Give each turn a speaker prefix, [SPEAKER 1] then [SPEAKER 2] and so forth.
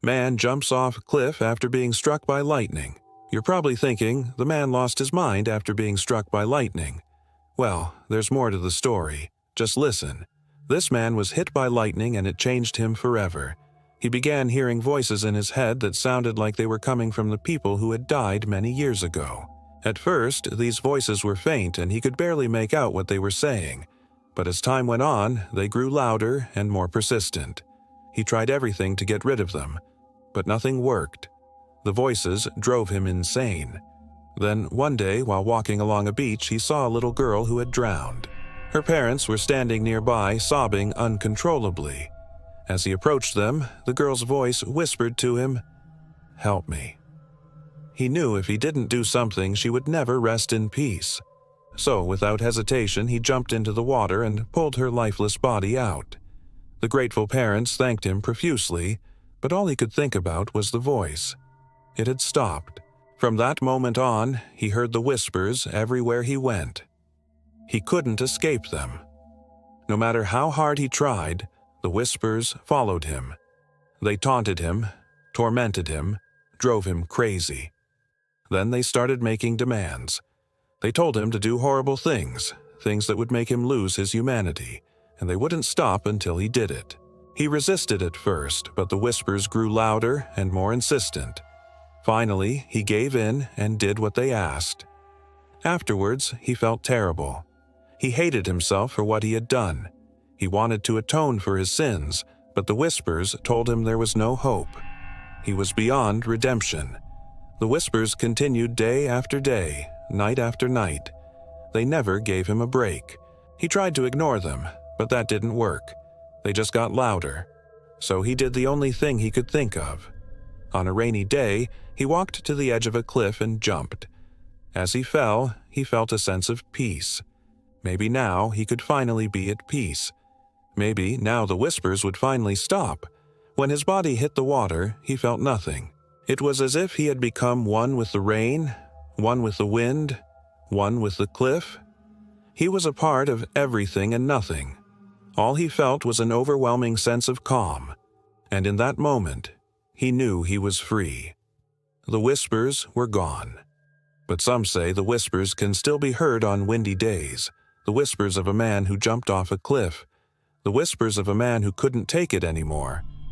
[SPEAKER 1] Man jumps off cliff after being struck by lightning. You're probably thinking, the man lost his mind after being struck by lightning. Well, there's more to the story. Just listen. This man was hit by lightning and it changed him forever. He began hearing voices in his head that sounded like they were coming from the people who had died many years ago. At first, these voices were faint and he could barely make out what they were saying. But as time went on, they grew louder and more persistent. He tried everything to get rid of them, but nothing worked. The voices drove him insane. Then, one day, while walking along a beach, he saw a little girl who had drowned. Her parents were standing nearby, sobbing uncontrollably. As he approached them, the girl's voice whispered to him, "Help me." He knew if he didn't do something, she would never rest in peace. So, without hesitation, he jumped into the water and pulled her lifeless body out. The grateful parents thanked him profusely, but all he could think about was the voice. It had stopped. From that moment on, he heard the whispers everywhere he went. He couldn't escape them. No matter how hard he tried, the whispers followed him. They taunted him, tormented him, drove him crazy. Then they started making demands. They told him to do horrible things, things that would make him lose his humanity, and they wouldn't stop until he did it. He resisted at first, but the whispers grew louder and more insistent. Finally, he gave in and did what they asked. Afterwards, he felt terrible. He hated himself for what he had done. He wanted to atone for his sins, but the whispers told him there was no hope. He was beyond redemption. The whispers continued day after day, night after night. They never gave him a break. He tried to ignore them, but that didn't work. They just got louder. So he did the only thing he could think of. On a rainy day, he walked to the edge of a cliff and jumped. As he fell, he felt a sense of peace. Maybe now he could finally be at peace. Maybe now the whispers would finally stop. When his body hit the water, he felt nothing. It was as if he had become one with the rain, one with the wind, one with the cliff. He was a part of everything and nothing. All he felt was an overwhelming sense of calm. And in that moment, he knew he was free. The whispers were gone. But some say the whispers can still be heard on windy days. The whispers of a man who jumped off a cliff. The whispers of a man who couldn't take it anymore.